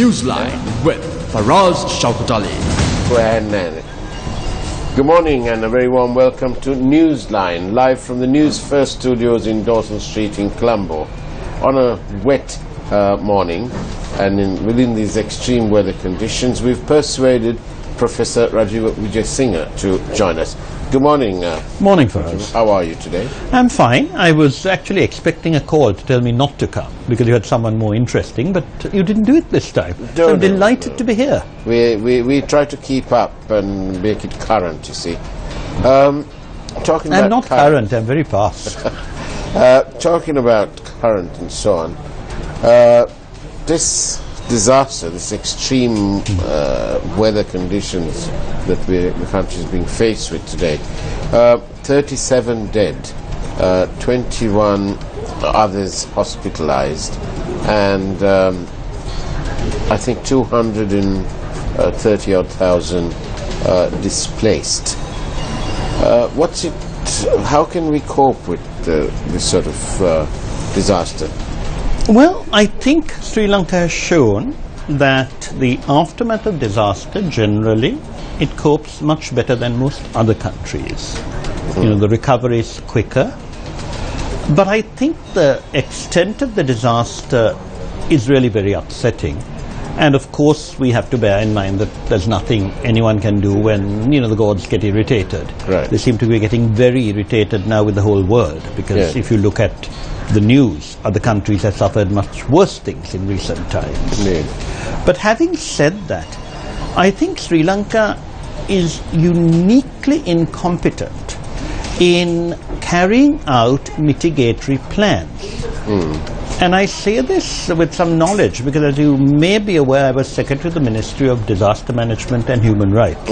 Newsline with Faraz Shaukat Ali. Good morning and a very warm welcome to Newsline, live from the Newsfirst studios in Dawson Street in Colombo on a wet morning, and within these extreme weather conditions we've persuaded Professor Rajiv Vijay to join us. Good morning. Morning, Faraz. How are you today? I'm fine. I was actually expecting a call to tell me not to come because you had someone more interesting, but you didn't do it this time. So I'm delighted to be here. We try to keep up and make it current, you see. I'm not current, I'm very fast. Talking about current and so on, this disaster, this extreme weather conditions that the country is being faced with today, 37 dead, 21 others hospitalized, and I think 230,000 displaced. How can we cope with this sort of disaster? Well, I think Sri Lanka has shown that the aftermath of disaster, generally, it copes much better than most other countries. You know, the recovery is quicker. But I think the extent of the disaster is really very upsetting. And of course, we have to bear in mind that there's nothing anyone can do when, the gods get irritated. Right. They seem to be getting very irritated now with the whole world, because if you look at the news, other countries have suffered much worse things in recent times. Indeed. But having said that, I think Sri Lanka is uniquely incompetent in carrying out mitigatory plans. And I say this with some knowledge because, as you may be aware, I was Secretary of the Ministry of Disaster Management and Human Rights.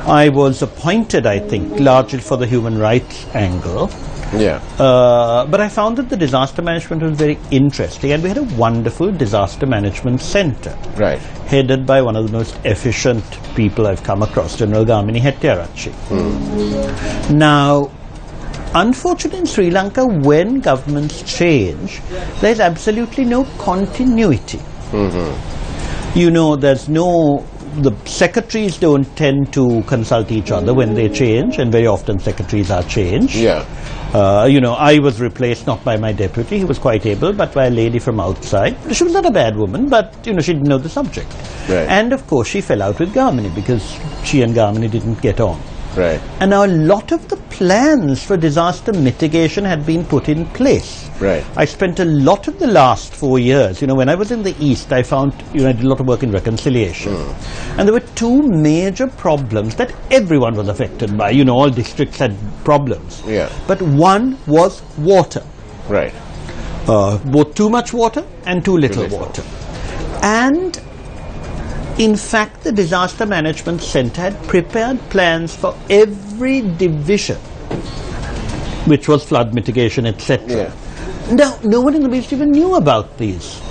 I was appointed, I think, largely for the human rights angle. But I found that the disaster management was very interesting, and we had a wonderful disaster management center, headed by one of the most efficient people I've come across, General Gamini Hettiarachchi. Now, unfortunately in Sri Lanka, when governments change, there's absolutely no continuity. The secretaries don't tend to consult each other when they change, and very often secretaries are changed. I was replaced not by my deputy, he was quite able, but by a lady from outside. She was not a bad woman, but she didn't know the subject. And of course she fell out with Gamini because she and Gamini didn't get on. And now a lot of the plans for disaster mitigation had been put in place. I spent a lot of the last 4 years, when I was in the East, I found, I did a lot of work in reconciliation. And there were two major problems that everyone was affected by. All districts had problems. But one was water. Both too much water and too little water. And in fact, the Disaster Management Center had prepared plans for every division, which was flood mitigation, etc. Now, no one in the ministry even knew about these.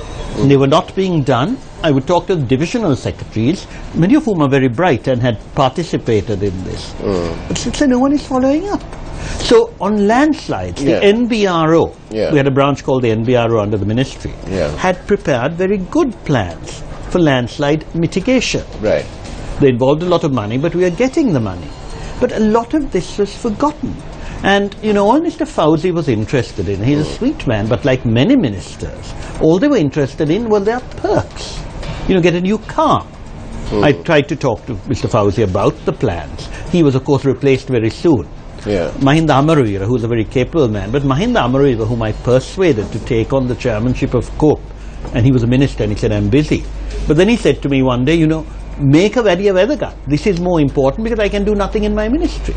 They were not being done. I would talk to the divisional secretaries, many of whom are very bright and had participated in this. But since no one is following up. So on landslides, the NBRO, we had a branch called the NBRO under the ministry, had prepared very good plans for landslide mitigation. They involved a lot of money, but we are getting the money. But a lot of this was forgotten. And, all Mr. Fauzi was interested in, he's a sweet man, but like many ministers, all they were interested in were their perks. Get a new car. I tried to talk to Mr. Fauzi about the plans. He was, of course, replaced very soon. Mahinda Amaravira, who's a very capable man, but Mahinda Amaravira, whom I persuaded to take on the chairmanship of COPE, and he was a minister, and he said, I'm busy. But then he said to me one day, make a Vadiya Vedaga. This is more important because I can do nothing in my ministry.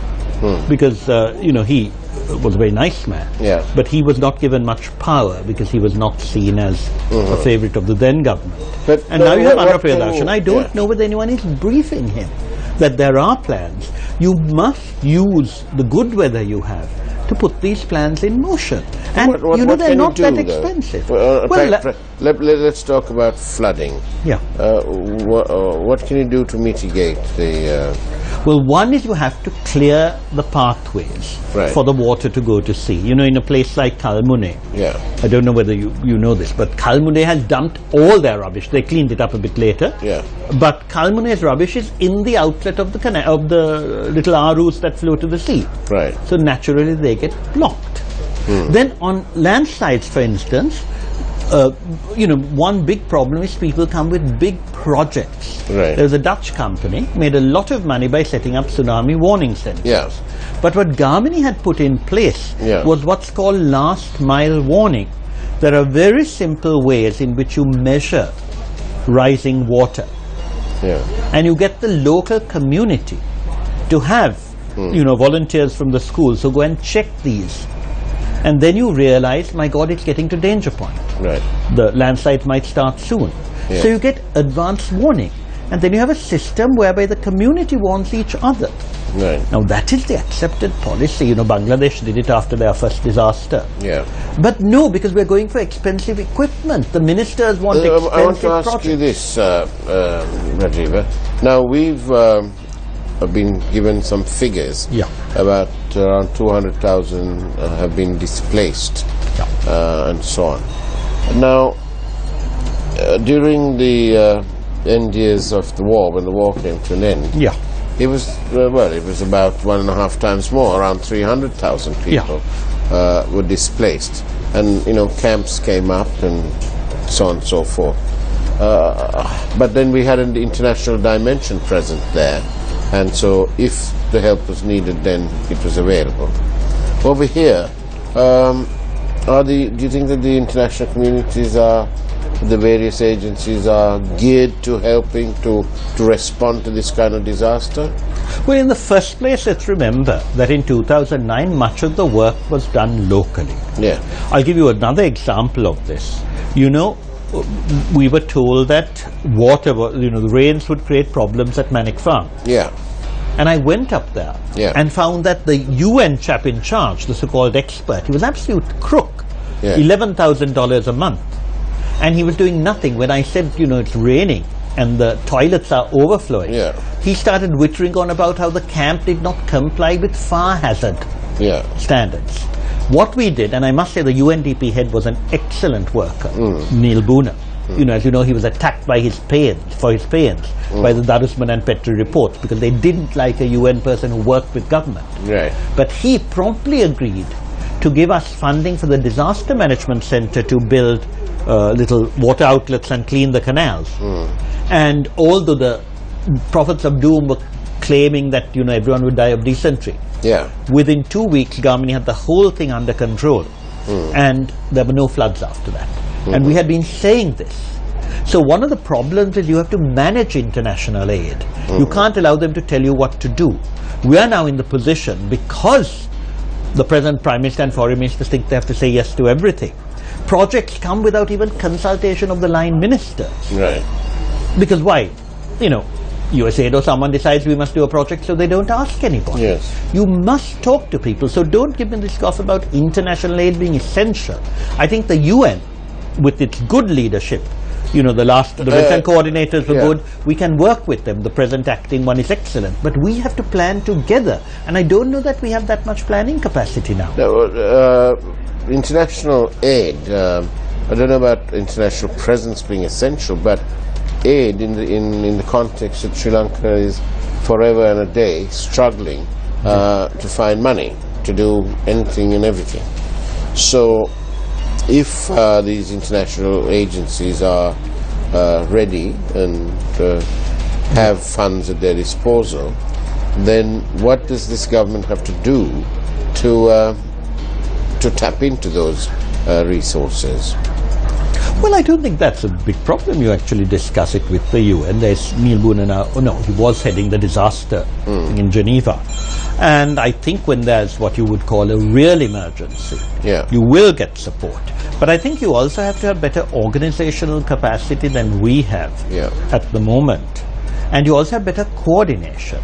Because, he was a very nice man. But he was not given much power because he was not seen as a favorite of the then government. And now you have Andhra Pradesh, and I don't know whether anyone is briefing him that there are plans. You must use the good weather you have to put these plans in motion. And they're not that expensive. Let's talk about flooding. What can you do to mitigate the... Well, one is you have to clear the pathways for the water to go to sea. You know, in a place like Kalmune, I don't know whether you know this, but Kalmune has dumped all their rubbish. They cleaned it up a bit later. But Kalmune's rubbish is in the outlet of the canal, of the little arus that flow to the sea. So naturally they get blocked. Then on landslides, for instance, you know, one big problem is people come with big projects. There's a Dutch company, made a lot of money by setting up tsunami warning centers. But what Germany had put in place was what's called last mile warning. There are very simple ways in which you measure rising water. And you get the local community to have, you know, volunteers from the schools who go and check these. And then you realize, my God, it's getting to danger point. The landslide might start soon. So you get advance warning. And then you have a system whereby the community warns each other. Now that is the accepted policy. You know, Bangladesh did it after their first disaster. But no, because we're going for expensive equipment. The ministers want expensive I want to ask projects. you this, Rajiva. Now we've been given some figures. About around 200,000 have been displaced and so on. Now, during the end years of the war, when the war came to an end, it was it was about 1.5 times more, around 300,000 people were displaced, and you know, camps came up and so on and so forth. But then we had an international dimension present there, and so if the help was needed, then it was available. Over here, do you think that the international communities the various agencies are geared to helping to respond to this kind of disaster? Well, in the first place, let's remember that in 2009, much of the work was done locally. I'll give you another example of this. You know, we were told that water, you know, the rains would create problems at Manic Farm. And I went up there and found that the UN chap in charge, the so-called expert, he was an absolute crook. $11,000 a month. And he was doing nothing. When I said, you know, it's raining and the toilets are overflowing, he started wittering on about how the camp did not comply with fire hazard standards. What we did, and I must say the UNDP head was an excellent worker, Neil Booner. You know, as you know, he was attacked by his paeans, by the Darusman and Petri reports, because they didn't like a UN person who worked with government. But he promptly agreed to give us funding for the Disaster Management Center to build little water outlets and clean the canals. And although the prophets of doom were claiming that, you know, everyone would die of dysentery, within 2 weeks Germany had the whole thing under control, and there were no floods after that. And we had been saying this. So one of the problems is you have to manage international aid. You can't allow them to tell you what to do. We are now in the position, because the present Prime Minister and Foreign Ministers think they have to say yes to everything, projects come without even consultation of the line ministers. Because why? You know, USAID or someone decides we must do a project, so they don't ask anybody. You must talk to people. So don't give me this stuff about international aid being essential. I think the UN, with its good leadership, you know, the recent coordinators were good. We can work with them. The present acting one is excellent. But we have to plan together. And I don't know that we have that much planning capacity now. International aid, I don't know about international presence being essential, but aid in the context that Sri Lanka is forever and a day struggling to find money to do anything and everything. So if these international agencies are ready and have funds at their disposal, then what does this government have to do to tap into those resources? Well, I don't think that's a big problem. You actually discuss it with the UN. There's Neil Booner now. Oh no, he was heading the disaster in Geneva. And I think when there's what you would call a real emergency, you will get support. But I think you also have to have better organizational capacity than we have at the moment. And you also have better coordination.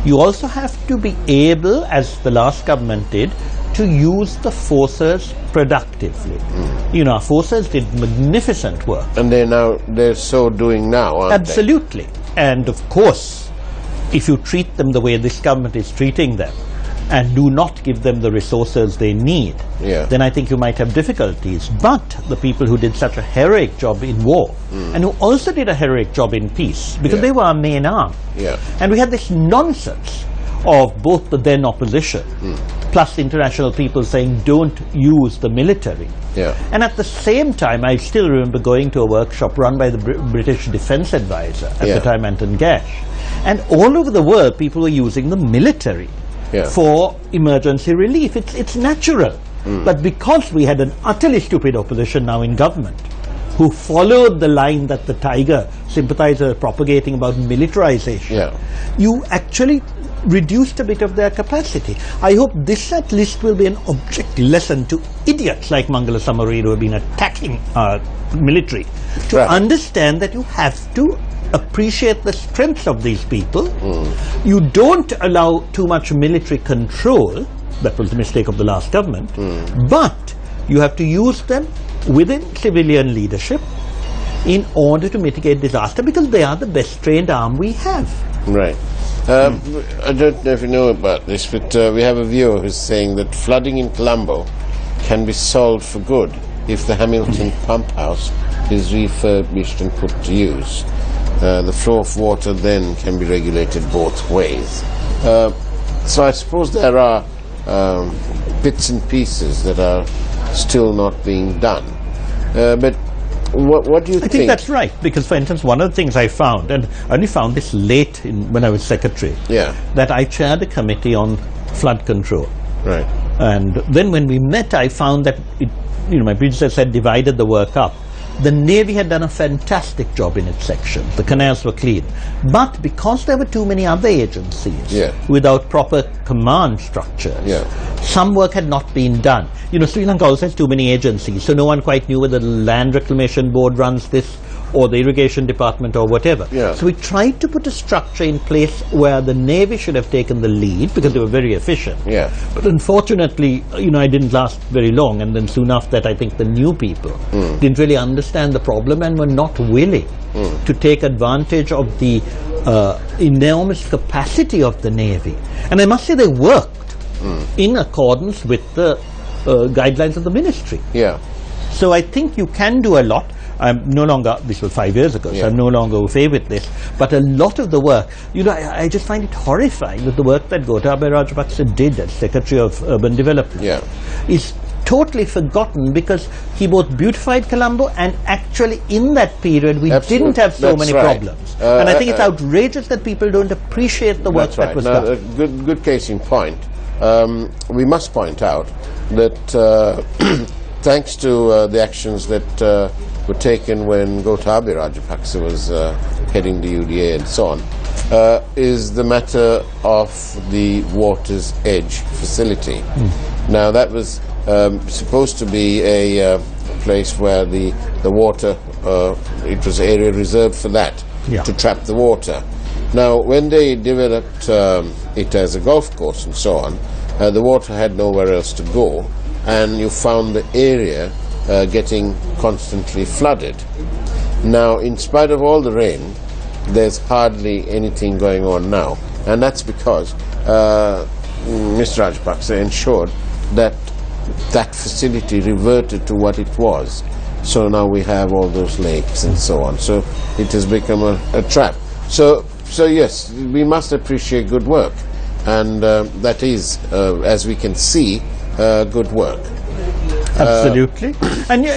You also have to be able, as the last government did, to use the forces productively. You know, our forces did magnificent work. And they're so doing now, aren't Absolutely. they? And of course, if you treat them the way this government is treating them, and do not give them the resources they need, then I think you might have difficulties. But the people who did such a heroic job in war, and who also did a heroic job in peace, because they were our main arm. And we had this nonsense of both the then opposition, plus international people saying, don't use the military. And at the same time, I still remember going to a workshop run by the British Defence Advisor, at the time Anton Gash. And all over the world, people were using the military for emergency relief. It's natural. But because we had an utterly stupid opposition now in government, who followed the line that the Tiger sympathizers are propagating about militarization, you actually reduced a bit of their capacity. I hope this at least will be an object lesson to idiots like Mangala Samarir who have been attacking our military, to understand that you have to appreciate the strengths of these people. You don't allow too much military control. That was the mistake of the last government. But you have to use them within civilian leadership in order to mitigate disaster, because they are the best trained arm we have. Right. I don't know if you know about this, but we have a viewer who's saying that flooding in Colombo can be solved for good if the Hamilton pump house is refurbished and put to use. The flow of water then can be regulated both ways. So I suppose there are bits and pieces that are still not being done. But what do you think? I think that's right, because for instance, one of the things I found, and I only found this late when I was secretary, that I chaired a committee on flood control. Right. And then when we met, I found that my predecessor had divided the work up. The Navy had done a fantastic job in its section. The canals were clean. But because there were too many other agencies without proper command structures, some work had not been done. Sri Lanka also has too many agencies, so no one quite knew whether the Land Reclamation Board runs this or the Irrigation Department or whatever. So we tried to put a structure in place where the Navy should have taken the lead, because they were very efficient. But unfortunately, I didn't last very long, and then soon after that I think the new people didn't really understand the problem and were not willing to take advantage of the enormous capacity of the Navy. And I must say they worked in accordance with the guidelines of the ministry. So I think you can do a lot. I'm no longer, this was 5 years ago, so I'm no longer au fait with this, but a lot of the work, I just find it horrifying that the work that Gotabaya Rajapaksa did as Secretary of Urban Development is totally forgotten, because he both beautified Colombo, and actually in that period we didn't have so many problems. And I think it's outrageous that people don't appreciate the work that was done. A good case in point. We must point out that thanks to the actions that were taken when Gotabaya Rajapaksa was heading the UDA and so on, is the matter of the Water's Edge facility. Now that was supposed to be a place where the water, it was area reserved for that, to trap the water. Now when they developed it as a golf course and so on, the water had nowhere else to go, and you found the area getting constantly flooded. Now, in spite of all the rain, there's hardly anything going on now, and that's because Mr. Rajapaksa ensured that that facility reverted to what it was. So now we have all those lakes and so on. So it has become a trap. So yes, we must appreciate good work, and that is, as we can see, good work. Absolutely. And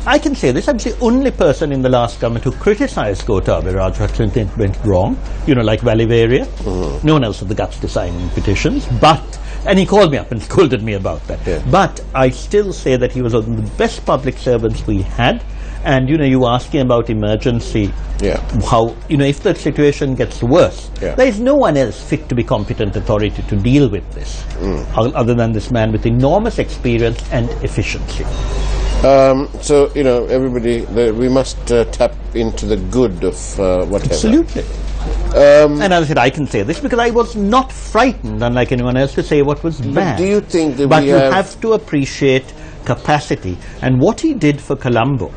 I can say this, I'm the only person in the last government who criticized Gotabaya Rajapaksa and it went wrong, like Valivaria. No one else had the guts to sign petitions, and he called me up and scolded me about that. But I still say that he was one of the best public servants we had. And you asking about emergency, how, if the situation gets worse, there is no one else fit to be competent authority to deal with this, other than this man with enormous experience and efficiency. So, everybody, we must tap into the good of whatever. Absolutely. And as I said, I can say this because I was not frightened, unlike anyone else, to say what was bad. Do you think that you have to appreciate capacity, and what he did for Colombo,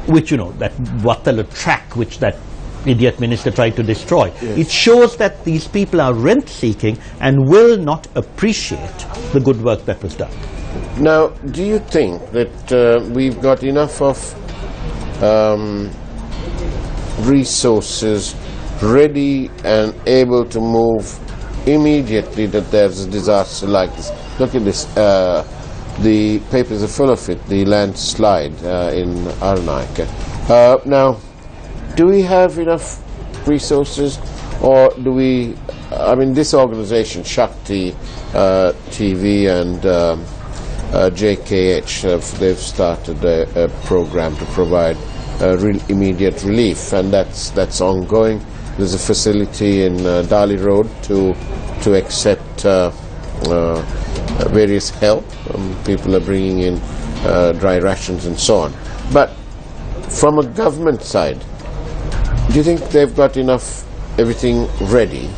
which, that Vatala track, which that idiot minister tried to destroy. It shows that these people are rent-seeking and will not appreciate the good work that was done. Now, do you think that we've got enough of resources ready and able to move immediately that there's a disaster like this? Look at this. The papers are full of it, the landslide in Arunaka. Now, do we have enough resources, or do we, I mean, this organization, Shakti TV and JKH, they've started a program to provide immediate relief, and that's ongoing. There's a facility in Dali Road to accept various help. People are bringing in dry rations and so on. But from a government side, do you think they've got enough, everything ready?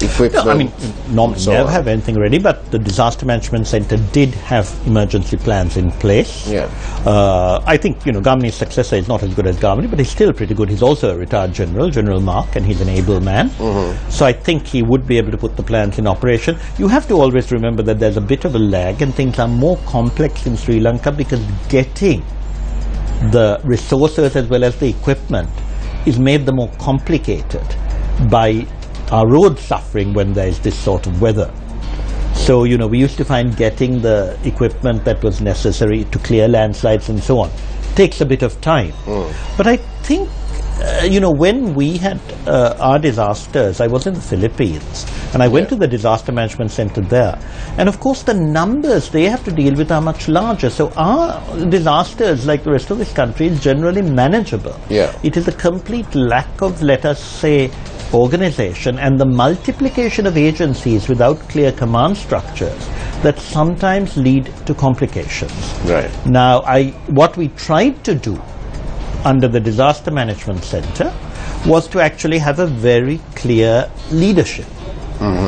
Equipment? No, I mean, normally they never have anything ready, but the Disaster Management Centre did have emergency plans in place. Yeah. I think, Gamini's successor is not as good as Gamini, but he's still pretty good. He's also a retired general, General Mark, and he's an able man. So I think he would be able to put the plans in operation. You have to always remember that there's a bit of a lag and things are more complex in Sri Lanka because getting the resources as well as the equipment is made the more complicated by our roads suffering when there is this sort of weather. So, we used to find getting the equipment that was necessary to clear landslides and so on takes a bit of time. But I think, when we had our disasters, I was in the Philippines and I went to the Disaster Management Center there. And of course the numbers they have to deal with are much larger. So our disasters, like the rest of this country, is generally manageable. It is a complete lack of, let us say, organization and the multiplication of agencies without clear command structures that sometimes lead to complications. Right. Now, what we tried to do under the Disaster Management Centre was to actually have a very clear leadership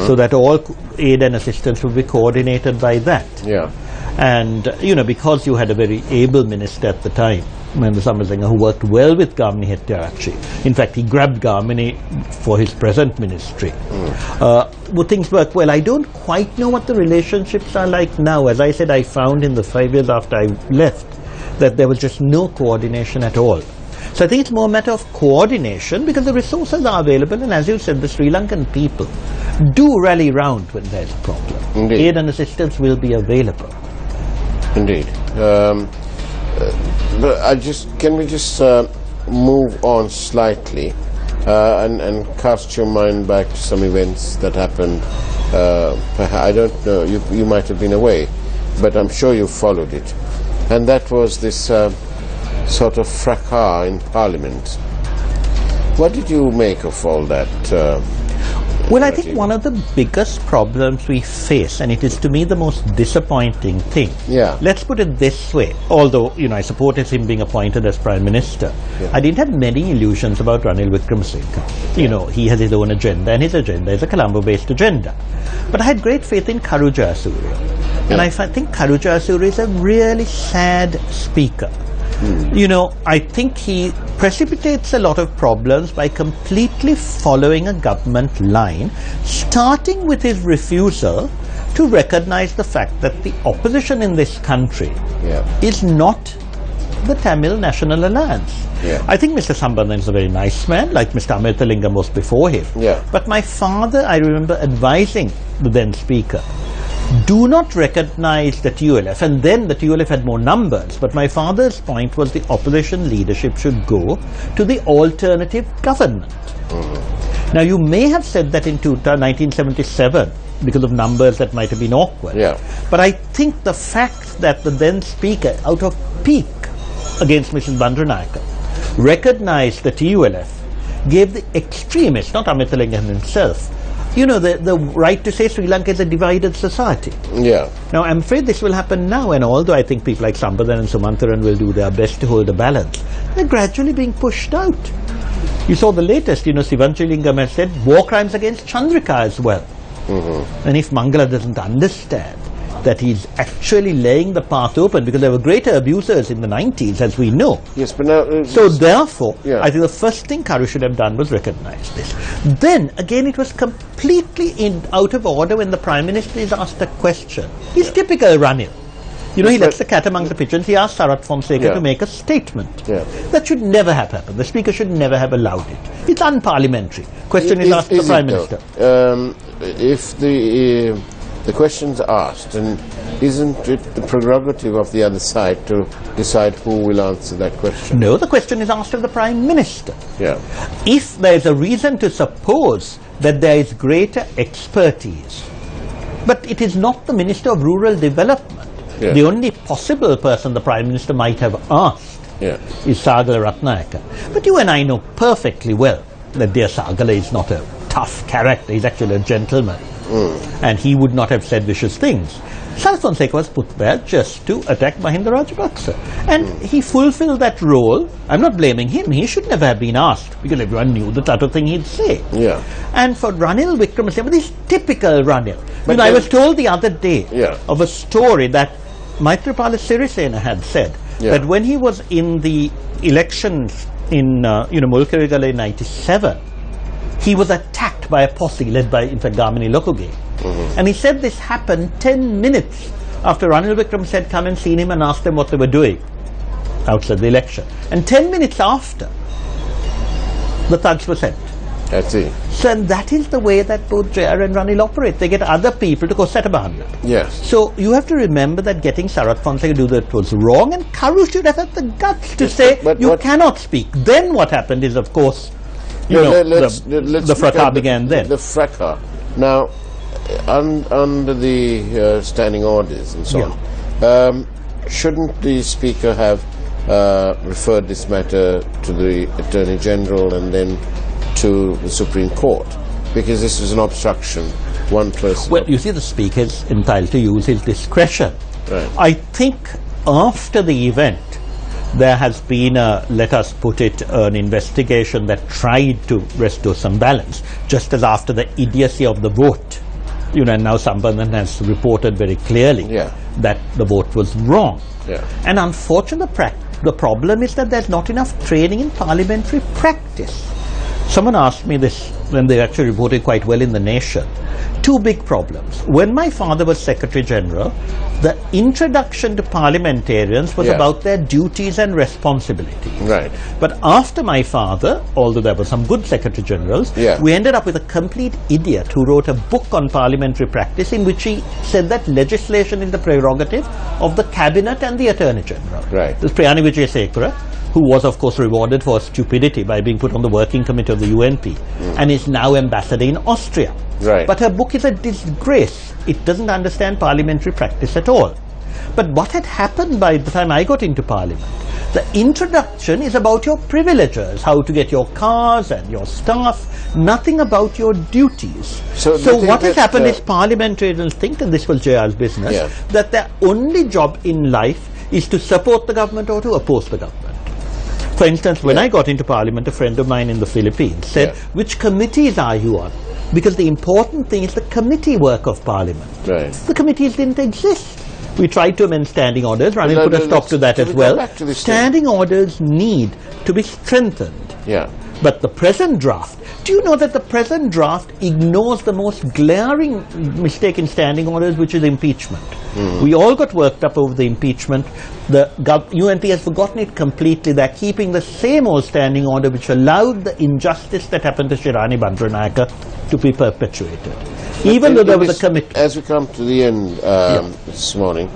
so that all aid and assistance would be coordinated by that. And, because you had a very able minister at the time, Mahendra Samarasinghe, who worked well with Gamini Hettiarachchi. In fact, he grabbed Gamini for his present ministry. Things work well. I don't quite know what the relationships are like now. As I said, I found in the 5 years after I left that there was just no coordination at all. So I think it's more a matter of coordination because the resources are available, and as you said, the Sri Lankan people do rally round when there's a problem. Indeed. Aid and assistance will be available. Indeed. But can we just move on slightly and cast your mind back to some events that happened? I don't know, you might have been away, but I'm sure you followed it. And that was this sort of fracas in Parliament. What did you make of all that? Well, I think one of the biggest problems we face, and it is to me the most disappointing thing, let's put it this way, although, I supported him being appointed as Prime Minister, I didn't have many illusions about Ranil Wickremesinghe. He has his own agenda, and his agenda is a Colombo-based agenda. But I had great faith in Kharu Jayasuriya, and I think Kharu Jayasuriya is a really sad speaker. I think he precipitates a lot of problems by completely following a government line, starting with his refusal to recognize the fact that the opposition in this country is not the Tamil National Alliance. I think Mr. Sambandhan is a very nice man, like Mr. Amirthalingam was before him. But my father, I remember advising the then Speaker, do not recognize the TULF, and then the TULF had more numbers, but my father's point was the opposition leadership should go to the alternative government. Now, you may have said that in 1977 because of numbers that might have been awkward, but I think the fact that the then Speaker, out of pique against Mrs. Bandaranaike, recognized the TULF, gave the extremists, not Amirthalingam himself, the right to say Sri Lanka is a divided society. Now, I'm afraid this will happen now, and although I think people like Sambandhan and Sumantharan will do their best to hold a balance, they're gradually being pushed out. You saw the latest, Sivanji Lingam has said war crimes against Chandrika as well. And if Mangala doesn't understand, that he's actually laying the path open, because there were greater abusers in the 90s, as we know. Yes, but now... So therefore, yeah. I think the first thing Karu should have done was recognize this. Then, again, it was completely out of order when the Prime Minister is asked a question. He's typical Ranil. You know, he lets the cat among the pigeons. He asked Sarath Fonseca to make a statement. Yeah. That should never have happened. The Speaker should never have allowed it. It's unparliamentary. Question is asked to the Prime Minister. If the question's asked, and isn't it the prerogative of the other side to decide who will answer that question? No, the question is asked of the Prime Minister. Yeah. If there is a reason to suppose that there is greater expertise, but it is not the Minister of Rural Development. Yeah. The only possible person the Prime Minister might have asked is Sagala Ratnayaka. But you and I know perfectly well that dear Sagala is not a tough character. He's actually a gentleman. And he would not have said vicious things. Sarath Fonseca was put there just to attack Mahinda Rajapaksa. And he fulfilled that role. I'm not blaming him. He should never have been asked, because everyone knew the type of thing he'd say. Yeah. And for Ranil Wickremesinghe, this typical Ranil. But I was told the other day of a story that Maithripala Sirisena had said that when he was in the elections in Mulkirigala in 97, he was attacked by a posse led by, in fact, Gamini Lokuge. And he said this happened 10 minutes after Ranil Wickremesinghe had come and seen him and asked them what they were doing outside the election. And 10 minutes after, the thugs were sent. I see. So, and that is the way that both JR and Ranil operate. They get other people to go set about it. Yes. So you have to remember that getting Sarath Fonseca to do that was wrong, and Karu should have had the guts to say, you cannot speak. Then what happened is, of course, the fracas began then. The fracas. Now, under the standing orders and so on, shouldn't the Speaker have referred this matter to the Attorney General and then to the Supreme Court? Because this was an obstruction. One person... Well, you see, the Speaker is entitled to use his discretion. Right. I think after the event, there has been let us put it, an investigation that tried to restore some balance, just as after the idiocy of the vote. And now Sambandhan has reported very clearly that the vote was wrong. And unfortunately, the problem is that there's not enough training in parliamentary practice. Someone asked me this when they actually reported quite well in The Nation. Two big problems. When my father was Secretary General, the introduction to parliamentarians was about their duties and responsibilities. Right. But after my father, although there were some good Secretary Generals, we ended up with a complete idiot who wrote a book on parliamentary practice in which he said that legislation is the prerogative of the Cabinet and the Attorney General. Right. This is Priyani Vijayasekara, who was, of course, rewarded for stupidity by being put on the working committee of the UNP, and is now ambassador in Austria. Right. But her book is a disgrace. It doesn't understand parliamentary practice at all. But what had happened by the time I got into Parliament, the introduction is about your privileges, how to get your cars and your staff, nothing about your duties. So what has happened is parliamentarians think, and this was JR's business, that their only job in life is to support the government or to oppose the government. For instance, when I got into Parliament, a friend of mine in the Philippines said, which committees are you on? Because the important thing is the committee work of Parliament. Right. The committees didn't exist. We tried to amend standing orders. Ranil put a stop to that as well. Standing orders need to be strengthened. Yeah. But the present draft, do you know that the present draft ignores the most glaring mistake in standing orders, which is impeachment? We all got worked up over the impeachment. The UNP has forgotten it completely. They're keeping the same old standing order which allowed the injustice that happened to Shirani Bandaranayaka to be perpetuated. Even though there was a commitment. As we come to the end this morning,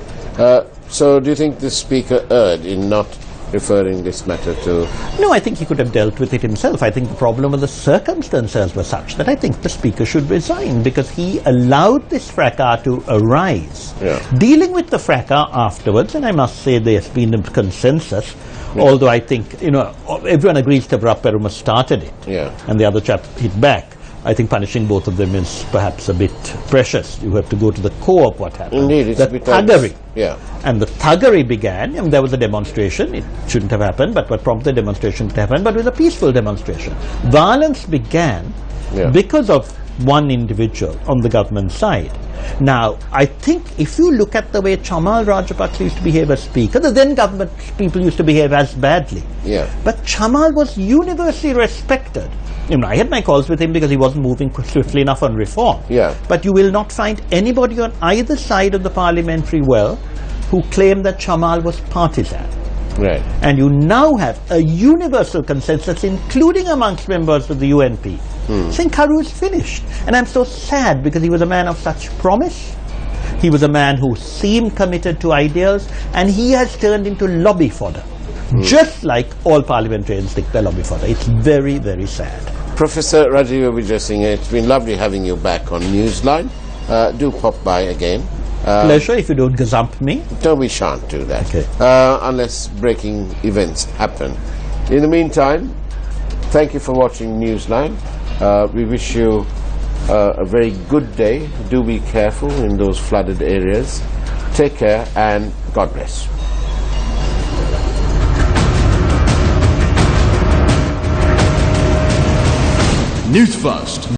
so do you think the Speaker erred in not referring this matter to... No, I think he could have dealt with it himself. I think the problem of the circumstances were such that I think the Speaker should resign, because he allowed this fracas to arise. Dealing with the fracas afterwards, and I must say there's been a consensus, although I think, everyone agrees that Rapperuma started it, and the other chap hit back. I think punishing both of them is perhaps a bit precious. You have to go to the core of what happened. Indeed, it's the a bit thuggery. And the thuggery began, and there was a demonstration. It shouldn't have happened, but what prompted the demonstration to happen, but it was a peaceful demonstration. Violence began because of one individual on the government side. Now, I think if you look at the way Chamal Rajapaksa used to behave as Speaker, the then government people used to behave as badly. Yeah. But Chamal was universally respected. You know, I had my calls with him because he wasn't moving swiftly enough on reform. Yeah. But you will not find anybody on either side of the parliamentary well who claimed that Chamal was partisan. Right. And you now have a universal consensus, including amongst members of the UNP, saying Karu is finished. And I'm so sad because he was a man of such promise. He was a man who seemed committed to ideals, and he has turned into lobby fodder. Just like all parliamentarians think they're lobby fodder. It's very, very sad. Professor Rajiv Vijayasinghe, it's been lovely having you back on Newsline. Do pop by again. Pleasure if you don't gazump me. No, we shan't do that. Okay. Unless breaking events happen. In the meantime, thank you for watching Newsline. We wish you a very good day. Do be careful in those flooded areas. Take care and God bless. News First.